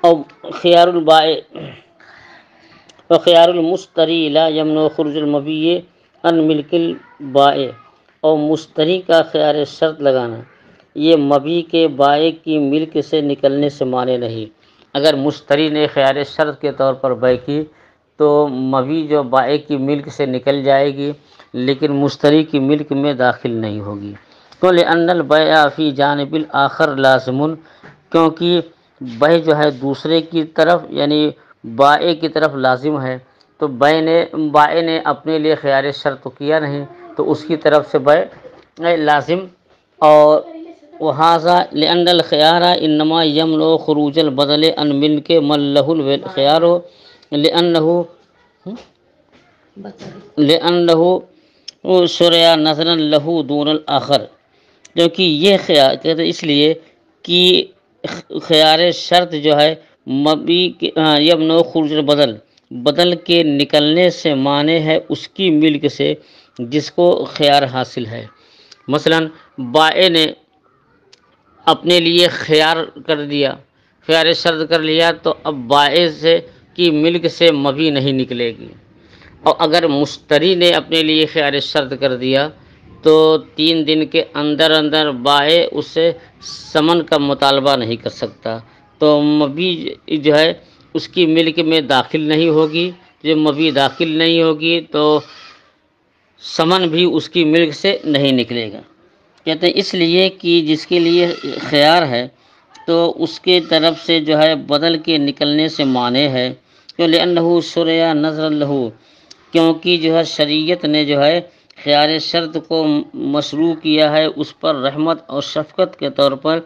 اور خیار البائع و خیار المشتری لا یمنع خروج المبیع ان ملک البائع، اور مشتری کا خیار شرط لگانا یہ مبیع کے بائع کی ملک سے نکلنے سے مانے نہیں۔ اگر مشتری نے خیار شرط کے طور پر بیع کی تو مبیع جو بائع کی ملک سے نکل جائے گی لیکن مشتری کی ملک میں داخل نہیں ہوگی۔ تو لأن البیع فی جانب الآخر لازم، کیونکہ بیع جو ہے دوسرے کی طرف یعنی بائع کی طرف لازم ہے، تو بائع نے اپنے لیے خیار شرط تو کیا نہیں، تو اس کی طرف سے بیع لازم۔ اور وہذا لأن الخيار انما يمنع خروج البدل عن ملک من له الخيار لأنه شرع نظرا له دون الآخر، کیونکہ یہ خیار کہتے اس لیے کہ خیار شرط جو ہے مبیع یمنع خروج البدل، بدل کے نکلنے سے مانے ہے اس کی ملک سے جس کو خیار حاصل ہے۔ مثلا بائع نے اپنے لیے خیار کر دیا، خیار شرط کر لیا، تو اب بائع سے کی ملک سے مبیع نہیں نکلے گی۔ اور اگر مشتری نے اپنے لیے خیار شرط کر دیا تو 3 دن کے اندر اندر بائع اس سے ثمن کا مطالبہ نہیں کر سکتا، تو مبیع جو ہے اس کی ملک میں داخل نہیں ہوگی۔ جب مبیع داخل نہیں ہوگی تو ثمن بھی اس کی ملک سے نہیں نکلے گا۔ کہتے ہیں اس لیے کہ جس کے لیے خیار ہے تو اس کے طرف سے جو ہے بدل کے نکلنے سے مانے ہے، کہ لأنه شرع نظر له، کیونکہ جو ہے شریعت نے جو ہے خیار شرط کو مشروع کیا ہے اس پر رحمت اور شفقت کے طور پر،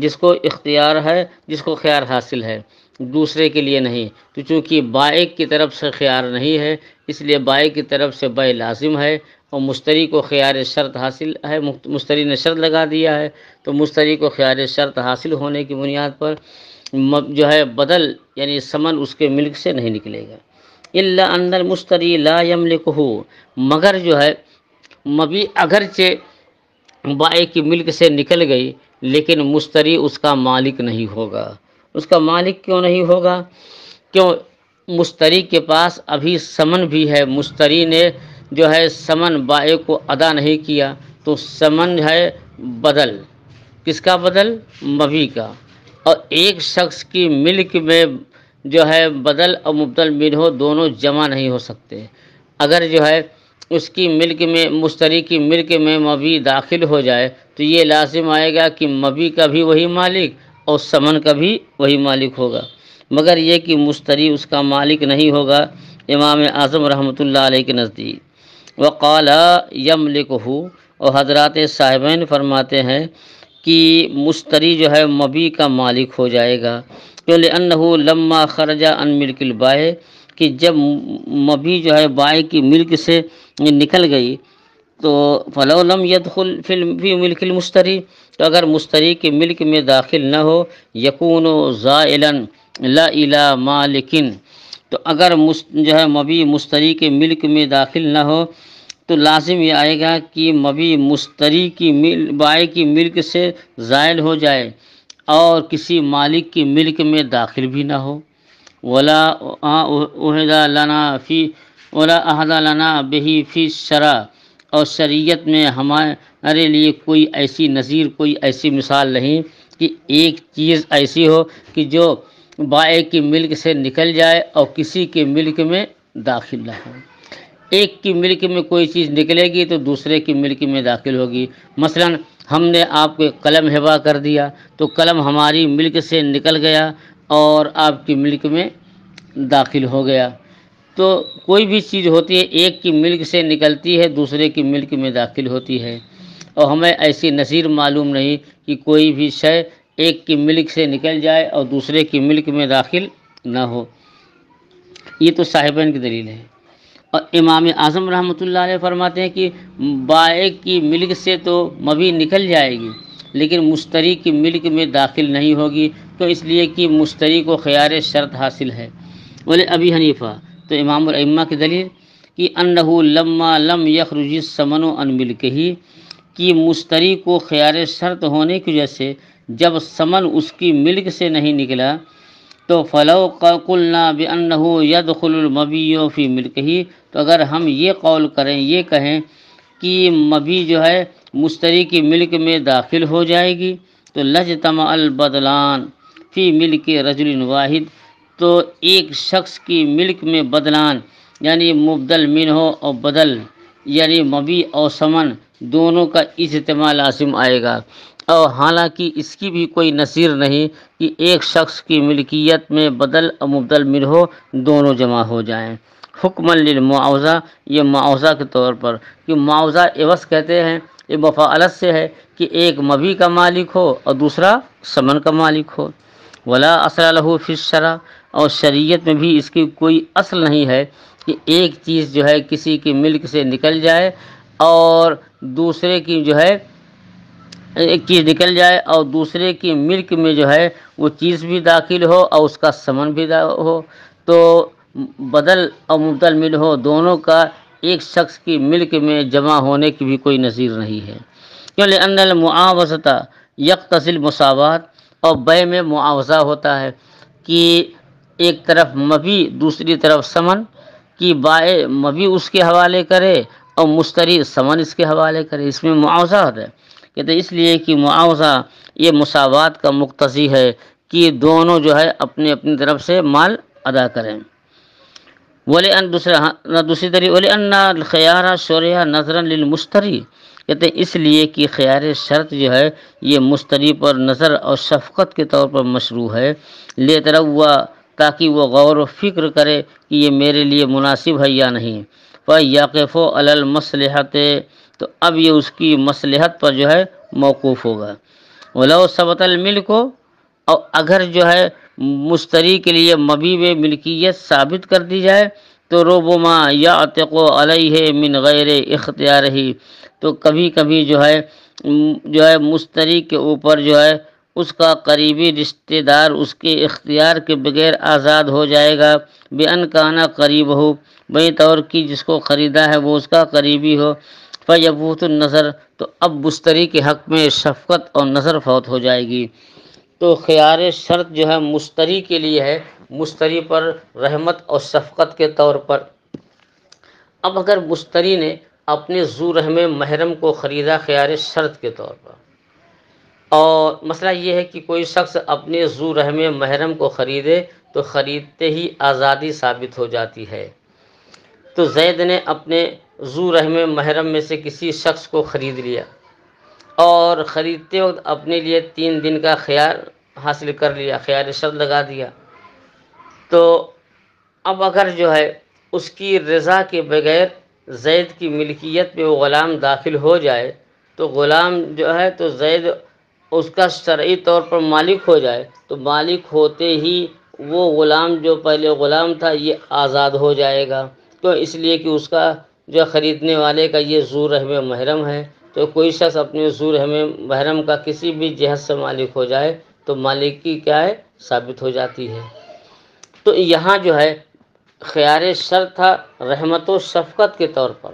جس کو اختیار ہے، جس کو خیار حاصل ہے، دوسرے کے لیے نہیں۔ تو چونکہ بائع کی طرف سے خیار نہیں ہے اس لیے بائع کی طرف سے بیع لازم ہے، اور مشتری کو خیار شرط حاصل ہے، مشتری نے شرط لگا دیا ہے، تو مشتری کو خیار شرط حاصل ہونے کی بنیاد پر جو ہے بدل یعنی ثمن اس کے ملک سے نہیں نکلے گا۔ الا ان المشتری لا یملکہ، مگر جو ہے مبیع اگرچہ بائع کی ملک سے نکل گئی لیکن مشتری اس کا مالک نہیں ہوگا۔ اس کا مالک کیوں نہیں ہوگا؟ کیوں؟ مشتری کے پاس ابھی ثمن بھی ہے، مشتری نے جو ہے ثمن بائع کو ادا نہیں کیا، تو ثمن ہے بدل، کس کا بدل؟ مبیع کا۔ اور ایک شخص کی ملک میں جو ہے بدل اور مبدل منہ دونوں جمع نہیں ہو سکتے۔ اگر جو ہے اس کی ملک میں مشتری کی ملک میں مبیع داخل ہو جائے تو یہ لازم آئے گا کہ مبیع کا بھی وہی مالک اور ثمن کا بھی وہی مالک ہوگا، مگر یہ کہ مشتری اس کا مالک نہیں ہوگا امام اعظم رحمۃ اللہ علیہ کے نزدیک۔ وقال یملکہ، اور حضرات صاحبین فرماتے ہیں کہ مشتری جو ہے مبیع کا مالک ہو جائے گا، لأنہ لما خرج عن ملک البائع، کہ جب مبیع جو ہے بائع کی ملک سے نکل گئی تو فلو لم يدخل فی ملک المشتری، تو اگر مشتری کے ملک میں داخل نہ ہو، یکون زائلا لا الی مالکن، تو اگر جو ہے مبیع مشتری کے ملک میں داخل نہ ہو تو لازم یہ آئے گا کہ مبیع مشتری کی بائع کی ملک سے زائل ہو جائے اور کسی مالک کی ملک میں داخل بھی نہ ہو۔ ولا احد لنا بہ فی الشرع، اور شریعت میں ہمارے لیے کوئی ایسی نظیر، کوئی ایسی مثال نہیں کہ ایک چیز ایسی ہو کہ جو بائع کی ملک سے نکل جائے اور کسی کے ملک میں داخل نہ ہو۔ ایک کی ملک میں کوئی چیز نکلے گی تو دوسرے کی ملک میں داخل ہوگی۔ مثلا ہم نے آپ کو قلم ہبہ کر دیا تو قلم ہماری ملک سے نکل گیا اور آپ کی ملک میں داخل ہو گیا۔ تو کوئی بھی چیز ہوتی ہے ایک کی ملک سے نکلتی ہے دوسرے کی ملک میں داخل ہوتی ہے، اور ہمیں ایسی نظیر معلوم نہیں کہ کوئی بھی شے ایک کی ملک سے نکل جائے اور دوسرے کی ملک میں داخل نہ ہو۔ یہ تو صاحبین کی دلیل ہے۔ اور امام اعظم رحمۃ اللہ علیہ فرماتے ہیں کہ بائع کی ملک سے تو مبیع نکل جائے گی لیکن مشتری کی ملک میں داخل نہیں ہوگی، تو اس لیے کہ مشتری کو خیار شرط حاصل ہے۔ بولے ابی حنیفہ، تو امام الائمہ کی دلیل کہ انہ لما لم یخرج الثمن عن ملکہ، کہ مشتری کو خیار شرط ہونے کی وجہ سے جب ثمن اس کی ملک سے نہیں نکلا، تو فلو قلنا بأنه يدخل المبی فی ملکہ، تو اگر ہم یہ قول کریں، یہ کہیں کہ مبی جو ہے مشتری کی ملک میں داخل ہو جائے گی، تو لجتمع البدلان فی ملک رجل واحد، تو ایک شخص کی ملک میں بدلان یعنی مبدل منہ اور بدل یعنی مبی اور سمن دونوں کا اجتماع لازم آئے گا، اور حالانکہ اس کی بھی کوئی نظیر نہیں کہ ایک شخص کی ملکیت میں بدل اور مبدل منہ دونوں جمع ہو جائیں۔ حکم للمعاوضہ، یہ معاوضہ کے طور پر، کہ معاوضہ عوض کہتے ہیں، یہ مفاعلت سے ہے کہ ایک مبی کا مالک ہو اور دوسرا سمن کا مالک ہو۔ ولا اصل له فی الشرع، اور شریعت میں بھی اس کی کوئی اصل نہیں ہے کہ ایک چیز جو ہے کسی کی ملک سے نکل جائے اور دوسرے کی جو ہے ایک چیز نکل جائے اور دوسرے کی ملک میں جو ہے وہ چیز بھی داخل ہو اور اس کا ثمن بھی ہو، تو بدل اور مبدل منہ ہو دونوں کا ایک شخص کی ملک میں جمع ہونے کی بھی کوئی نظیر نہیں ہے۔ کیوں؟ لأن المعاوضۃ یقتضی المساوات، اور بے میں معاوضہ ہوتا ہے کہ ایک طرف مبی دوسری طرف سمن، کی بائع مبی اس کے حوالے کرے اور مشتری سمن اس کے حوالے کرے، اس میں معاوضہ ہوتا ہے۔ کہتے اس لیے کہ معاوضہ یہ مساوات کا مقتضی ہے کہ دونوں جو ہے اپنی اپنی طرف سے مال ادا کریں۔ دوسری طریقے وَلِأَنَّ الْخِيَارَ شُرِعَ نَظْرًا لِلْمُشْتَرِي، کہتے ہیں اس لیے کہ خیار شرط جو ہے یہ مشتری پر نظر اور شفقت کے طور پر مشروع ہے، لیتروا، تاکہ وہ غور و فکر کرے کہ یہ میرے لیے مناسب ہے یا نہیں، فَيَقِفُ عَلَى الْمَصْلِحَةِ، تو اب یہ اس کی مصلحت پر جو ہے موقوف ہوگا۔ وَلَوْ ثَبَتَ الْمِلْكُ، اور اگر جو ہے مشتری کے لیے مبی میں ملکیت ثابت کر دی جائے تو ربما یعتق علیہ من غیر اختیارہ، تو کبھی کبھی جو ہے مشتری کے اوپر جو ہے اس کا قریبی رشتہ دار اس کے اختیار کے بغیر آزاد ہو جائے گا، بِأَنْ كَانَ قریب ہو، بئی طور کی جس کو خریدا ہے وہ اس کا قریبی ہو، فَيَفُوتُ النَّظَرُ، تو اب مشتری کے حق میں شفقت اور نظر فوت ہو جائے گی۔ تو خیار شرط جو ہے مشتری کے لیے ہے، مشتری پر رحمت اور شفقت کے طور پر۔ اب اگر مشتری نے اپنے ذو رحم محرم کو خریدا خیار شرط کے طور پر، اور مسئلہ یہ ہے کہ کوئی شخص اپنے ذو رحم محرم کو خریدے تو خریدتے ہی آزادی ثابت ہو جاتی ہے، تو زید نے اپنے ذو رحم محرم میں سے کسی شخص کو خرید لیا اور خریدتے وقت اپنے لیے 3 دن کا خیار حاصل کر لیا، خیار شرط لگا دیا، تو اب اگر جو ہے اس کی رضا کے بغیر زید کی ملکیت میں وہ غلام داخل ہو جائے تو غلام جو ہے تو زید اس کا شرعی طور پر مالک ہو جائے، تو مالک ہوتے ہی وہ غلام جو پہلے غلام تھا یہ آزاد ہو جائے گا، تو اس لیے کہ اس کا جو خریدنے والے کا یہ ذو رحم محرم ہے، تو کوئی شخص اپنے ذو رحم محرم کا کسی بھی جہت سے مالک ہو جائے تو مالکی کیا ہے ثابت ہو جاتی ہے۔ تو یہاں جو ہے خیار شرط تھا رحمت و شفقت کے طور پر،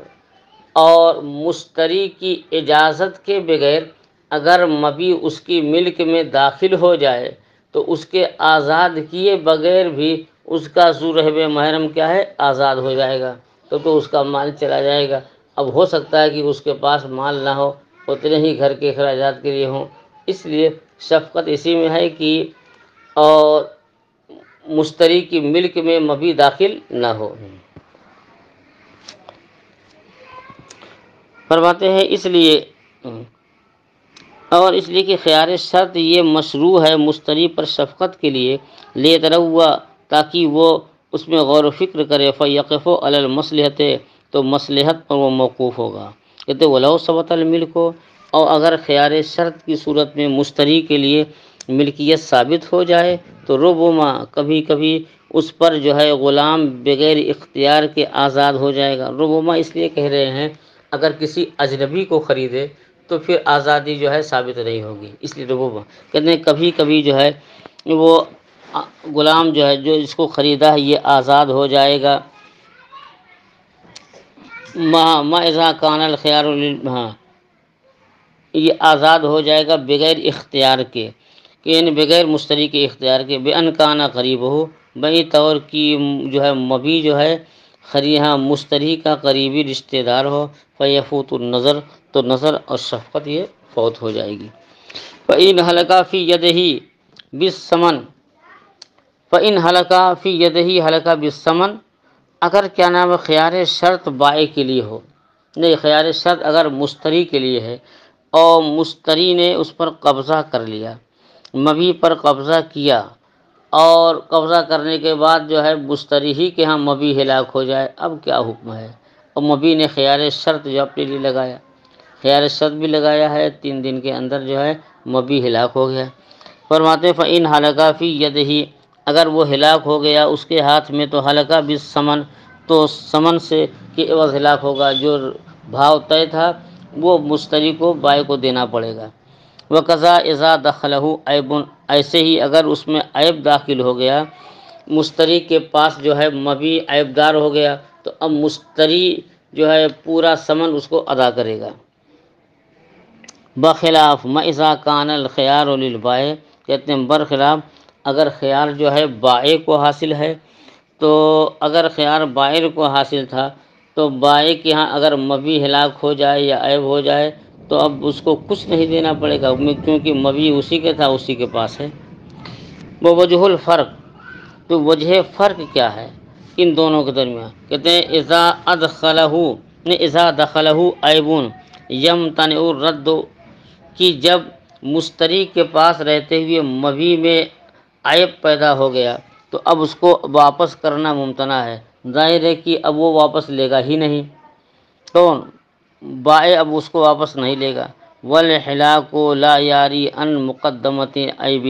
اور مشتری کی اجازت کے بغیر اگر مبی اس کی ملک میں داخل ہو جائے تو اس کے آزاد کیے بغیر بھی اس کا ذو رحم محرم کیا ہے آزاد ہو جائے گا، تو اس کا مال چلا جائے گا۔ اب ہو سکتا ہے کہ اس کے پاس مال نہ ہو، اتنے ہی گھر کے اخراجات کے لیے ہوں، اس لیے شفقت اسی میں ہے کہ اور مشتری کی ملک میں مبی داخل نہ ہو۔ فرماتے ہیں اس لیے کہ خیار شرط یہ مشروع ہے مشتری پر شفقت کے لیے، لیتروا، تاکہ وہ اس میں غور و فکر کرے، فیقف علی المصلحۃ، تو مصلحت پر وہ موقوف ہوگا۔ کہتے ولو ثبت الملک، اور اگر خیار شرط کی صورت میں مشتری کے لیے ملکیت ثابت ہو جائے تو ربما، کبھی کبھی اس پر جو ہے غلام بغیر اختیار کے آزاد ہو جائے گا۔ ربما اس لیے کہہ رہے ہیں اگر کسی اجنبی کو خریدے تو پھر آزادی جو ہے ثابت نہیں ہوگی، اس لیے ربما کہتے ہیں کبھی کبھی جو ہے وہ غلام جو ہے جو اس کو خریدا ہے یہ آزاد ہو جائے گا، ما اذا کان الخیار ہاں یہ آزاد ہو جائے گا بغیر اختیار کے، کہ یعنی بغیر مشتری کے اختیار کے، بے ان کانا قریب ہو، بئی طور کی جو ہے مبی جو ہے خریحہ مشتری کا قریبی رشتہ دار ہو، فیفوت النظر، تو نظر اور شفقت یہ فوت ہو جائے گی۔ فَإِنْ حَلَقَ فِي يَدِهِ بِالثَّمَنِ، فَإِنْ حَلَقَ فِي يَدِهِ حَلَقَ بِالثَّمَنِ، اگر کیا نام ہے خیار شرط بائع کے لیے ہو، نہیں خیار شرط اگر مشتری کے لیے ہے اور مشتری نے اس پر قبضہ کر لیا، مبی پر قبضہ کیا، اور قبضہ کرنے کے بعد جو ہے مشتری ہی کے ہاں مبی ہلاک ہو جائے، اب کیا حکم ہے؟ اور مبی نے خیار شرط جو اپنے لیے لگایا، خیار شرط بھی لگایا ہے، 3 دن کے اندر جو ہے مبی ہلاک ہو گیا۔ فرماتے فَإِنْ حَلَقَ فِي يَدِهِ، اگر وہ ہلاک ہو گیا اس کے ہاتھ میں، تو حلقہ بالثمن، تو ثمن سے کے عوض ہلاک ہوگا، جو بھاؤ طے تھا وہ مشتری کو بائع کو دینا پڑے گا۔ وَقَضَا اِذَا دَخَلَهُ عَيْبٌ، ایسے ہی اگر اس میں عیب داخل ہو گیا، مشتری کے پاس جو ہے مبی عیب دار ہو گیا، تو اب مشتری جو ہے پورا ثمن اس کو ادا کرے گا۔ بخلاف ما اذا کان الخیار للبائع، کہتے ہیں برخلاف اگر خیار جو ہے بائع کو حاصل ہے، تو اگر خیار بائع کو حاصل تھا تو بائع کے ہاں اگر مبی ہلاک ہو جائے یا عیب ہو جائے تو اب اس کو کچھ نہیں دینا پڑے گا، کیونکہ مبی اسی کے تھا، اسی کے پاس ہے۔ وہ وجہ الفرق، تو وجہ فرق کیا ہے ان دونوں کے درمیان؟ کہتے ہیں اذا دخلہ عیب یمتنع الرد، کہ جب مشتری کے پاس رہتے ہوئے مبی میں عیب پیدا ہو گیا تو اب اس کو واپس کرنا ممتنع ہے، ظاہر ہے کہ اب وہ واپس لے گا ہی نہیں، کون؟ بائع اب اس کو واپس نہیں لے گا۔ والحلاق لا یاری ان مقدمۃ عیب،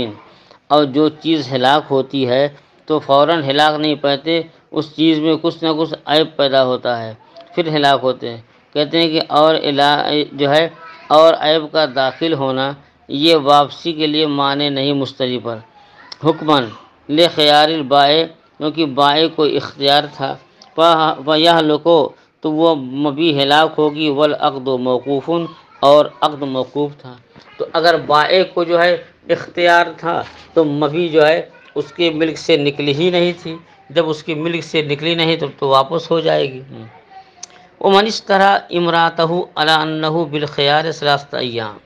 اور جو چیز ہلاک ہوتی ہے تو فوراً ہلاک نہیں پاتے، اس چیز میں کچھ نہ کچھ عیب پیدا ہوتا ہے پھر ہلاک ہوتے ہیں۔ کہتے ہیں کہ اور جو ہے اور عیب کا داخل ہونا یہ واپسی کے لیے مانے نہیں مشتری پر، حکماً لخیار البائع، کیونکہ بائع کو اختیار تھا، فَيَحْلُقُ، تو وہ مبی ہلاک ہوگی، والعقد موقوف، اور عقد موقوف تھا۔ تو اگر بائع کو جو ہے اختیار تھا تو مبی جو ہے اس کے ملک سے نکلی ہی نہیں تھی، جب اس کی ملک سے نکلی نہیں تو واپس ہو جائے گی۔ ومن اشترى امرأته على انه بالخيار 3 ایام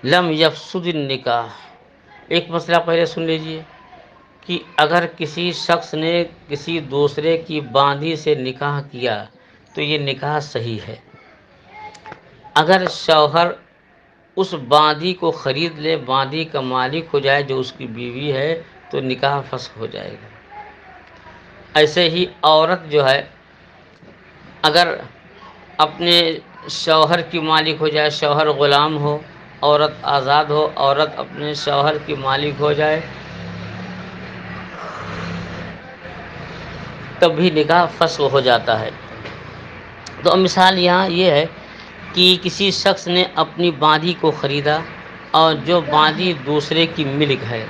لم یفسد النکاح، ایک مسئلہ پہلے سن لیجئے کہ اگر کسی شخص نے کسی دوسرے کی باندھی سے نکاح کیا تو یہ نکاح صحیح ہے۔ اگر شوہر اس باندھی کو خرید لے، باندھی کا مالک ہو جائے جو اس کی بیوی ہے، تو نکاح فسخ ہو جائے گا۔ ایسے ہی عورت جو ہے اگر اپنے شوہر کی مالک ہو جائے، شوہر غلام ہو، عورت آزاد ہو، عورت اپنے شوہر کی مالک ہو جائے، تب بھی نکاح فسخ ہو جاتا ہے۔ تو اب مثال یہاں یہ ہے کہ کسی شخص نے اپنی باندھی کو خریدا، اور جو باندھی دوسرے کی ملک ہے،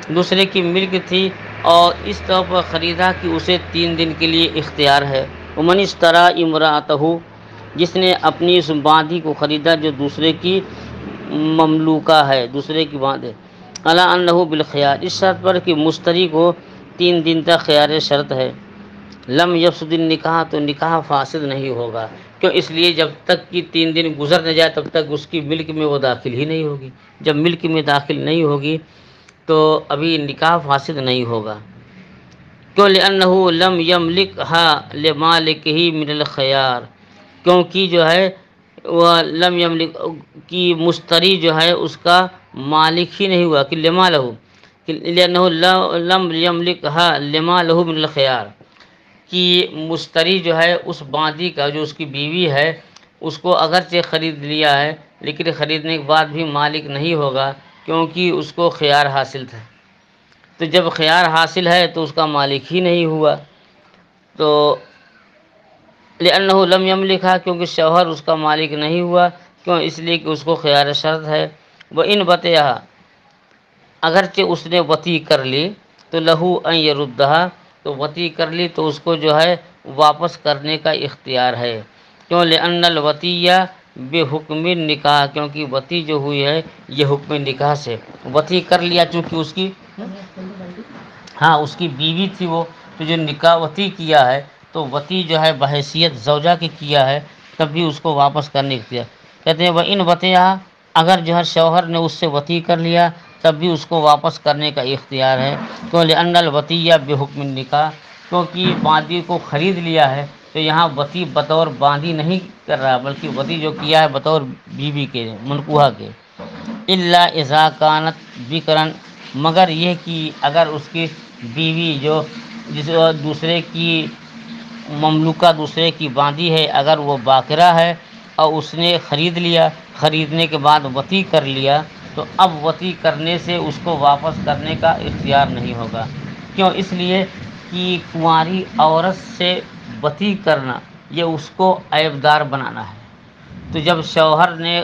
دوسرے کی ملک تھی، اور اس طور پر خریدا کہ اسے 3 دن کے لیے اختیار ہے۔ ومن اشترى امرأته، جس نے اپنی اس باندھی کو خریدا جو دوسرے کی مملوکہ ہے، دوسرے کی باندھ ہے، علی انہ بالخیار، اس شرط پر کہ مشتری کو 3 دن تک خیار شرط ہے، لم یفسد النکاح، تو نکاح فاسد نہیں ہوگا، کیوں؟ اس لیے جب تک کہ 3 دن گزر نہ جائے تب تک اس کی ملک میں وہ داخل ہی نہیں ہوگی، جب ملک میں داخل نہیں ہوگی تو ابھی نکاح فاسد نہیں ہوگا، کیوں؟ لأنہ لم یملکها لمالکہ من الخیار، کیونکہ جو ہے وہ لم یملک کی مشتری جو ہے اس کا مالک ہی نہیں ہوا، کہ لما لہو، لأنہ لم یملکها لما لہو من الخیار، کہ مشتری جو ہے اس باندھی کا جو اس کی بیوی ہے اس کو اگرچہ خرید لیا ہے لیکن خریدنے کے بعد بھی مالک نہیں ہوگا، کیونکہ اس کو خیار حاصل تھا، تو جب خیار حاصل ہے تو اس کا مالک ہی نہیں ہوا، تو لأنہ لم یملکھا، کیونکہ شوہر اس کا مالک نہیں ہوا، کیوں؟ اس لیے کہ اس کو خیار شرط ہے۔ وَإِنْ بَتَیہا، اگرچہ اس نے وطی کر لی، تو لہو ان یردہا، تو وطی کر لی تو اس کو جو ہے واپس کرنے کا اختیار ہے، کیوں؟ لأن الوطیہ بے حکم نکاح، کیونکہ وطی جو ہوئی ہے یہ حکم نکاح سے، وطی کر لیا چونکہ اس کی، ہاں اس کی بیوی تھی وہ، تو جو نکاح وطی کیا ہے تو وطی جو ہے بحیثیت زوجہ کے کیا ہے، تب بھی اس کو واپس کرنے کی کیا کہتے ہیں وہ ان وطیہ، اگر جو ہے شوہر نے اس سے وطی کر لیا تب بھی اس کو واپس کرنے کا اختیار ہے، تو لأن الوطیہ بحکم النکاح، کیونکہ باندی کو خرید لیا ہے تو یہاں وطی بطور باندی نہیں کر رہا بلکہ وطی جو کیا ہے بطور بیوی کے منکوہہ کے، الا اذا کانت بکرن، مگر یہ کہ اگر اس کی بیوی جو جس دوسرے کی مملوکہ دوسرے کی باندی ہے، اگر وہ باکرہ ہے اور اس نے خرید لیا، خریدنے کے بعد وطی کر لیا، تو اب وطی کرنے سے اس کو واپس کرنے کا اختیار نہیں ہوگا، کیوں؟ اس لیے کہ کنواری عورت سے وطی کرنا یہ اس کو عیبدار بنانا ہے، تو جب شوہر نے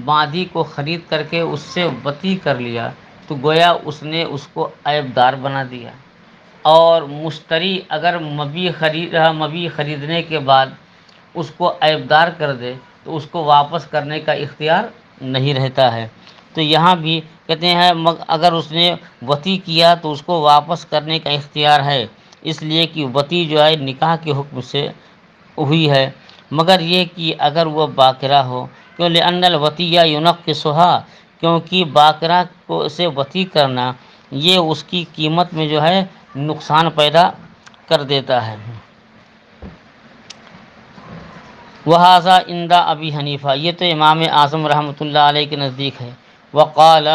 باندی کو خرید کر کے اس سے وطی کر لیا تو گویا اس نے اس کو عیبدار بنا دیا، اور مشتری اگر مبیع خریدنے کے بعد اس کو عیبدار کر دے تو اس کو واپس کرنے کا اختیار نہیں رہتا ہے، تو یہاں بھی کہتے ہیں اگر اس نے وطی کیا تو اس کو واپس کرنے کا اختیار ہے، اس لیے کہ وطی جو ہے نکاح کے حکم سے ہوئی ہے، مگر یہ کہ اگر وہ باکرہ ہو، کیوں؟ لأن الوطیہ ینقصھا، کیونکہ باکرہ کو سے وطی کرنا یہ اس کی قیمت میں جو ہے نقصان پیدا کر دیتا ہے۔ وہذا عند ابی حنیفہ، یہ تو امام اعظم رحمۃ اللہ علیہ کے نزدیک ہے، وقال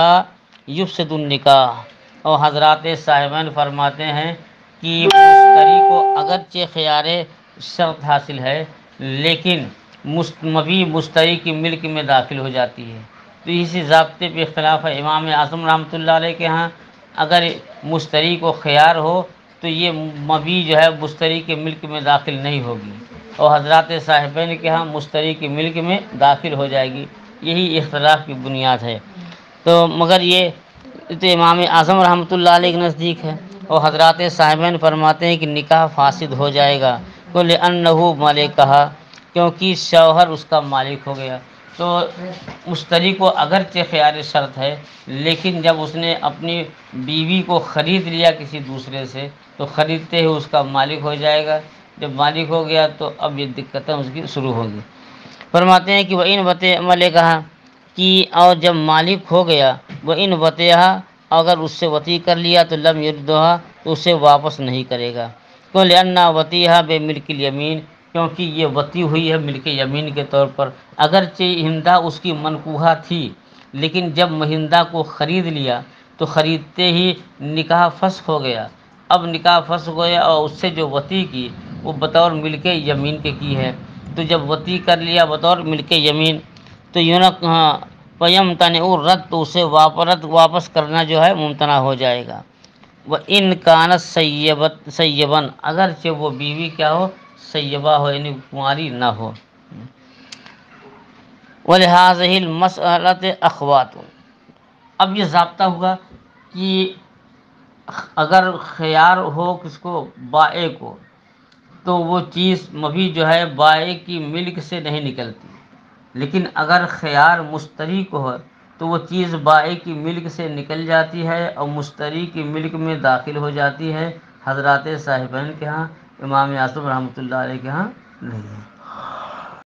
یفسد النکاح، اور حضرات صاحبین فرماتے ہیں کہ مشتری کو اگرچہ خیار شرط حاصل ہے لیکن مبیع مشتری کی ملک میں داخل ہو جاتی ہے، تو اسی ضابطے پہ اختلاف ہے امام اعظم رحمۃ اللہ علیہ کے ہاں، اگر مشتری کو خیار ہو تو یہ مبیع جو ہے مشتری کے ملک میں داخل نہیں ہوگی، اور حضرات صاحبین کے ہاں مشتری کی ملک میں داخل ہو جائے گی، یہی اختلاف کی بنیاد ہے، تو مگر یہ تو امام اعظم رحمۃ اللہ علیہ کے نزدیک ہے، اور حضرات صاحبین فرماتے ہیں کہ نکاح فاسد ہو جائے گا، تو لأنہ مالکہ، کیونکہ شوہر اس کا مالک ہو گیا، تو مشتری کو اگرچہ خیار شرط ہے لیکن جب اس نے اپنی بیوی کو خرید لیا کسی دوسرے سے تو خریدتے ہی اس کا مالک ہو جائے گا، جب مالک ہو گیا تو اب یہ دقتیں اس کی شروع ہوگی۔ فرماتے ہیں کہ وہ ان وطیہ ملکہ، کہ اور جب مالک ہو گیا، وہ ان وطیہ، اگر اس سے وطی کر لیا تو لم یردھا، تو اسے واپس نہیں کرے گا، کیوں؟ لأن وطیہ بے ملک الیمین، کیونکہ یہ وطی ہوئی ہے ملک یمین کے طور پر، اگرچہ ہندہ اس کی منکوہہ تھی لیکن جب مہندہ کو خرید لیا تو خریدتے ہی نکاح فسخ ہو گیا، اب نکاح فسخ ہو گیا اور اس سے جو وطی کی وہ بطور ملک یمین کے کی ہے، تو جب وطی کر لیا بطور ملک یمین تو فیمتنع الرد، تو اسے واپس کرنا جو ہے ممتنع ہو جائے گا، وہ ان کانت سیبن، اگرچہ وہ بیوی کیا ہو، سیبہ ہو یعنی کنواری نہ ہو۔ وَلِهَٰذِهِ الْمَسْأَلَةِ أَخْوَاتٌ، اب یہ ضابطہ ہوا کہ اگر خیار ہو کس کو، بائع کو، تو وہ چیز مبیع جو ہے بائع کی ملک سے نہیں نکلتی، لیکن اگر خیار مشتری کو ہو تو وہ چیز بائع کی ملک سے نکل جاتی ہے اور مشتری کی ملک میں داخل ہو جاتی ہے، حضرات صاحبین کے ہاں، امام اعظم رحمۃ اللہ علیہ کے ہاں نہیں ہے۔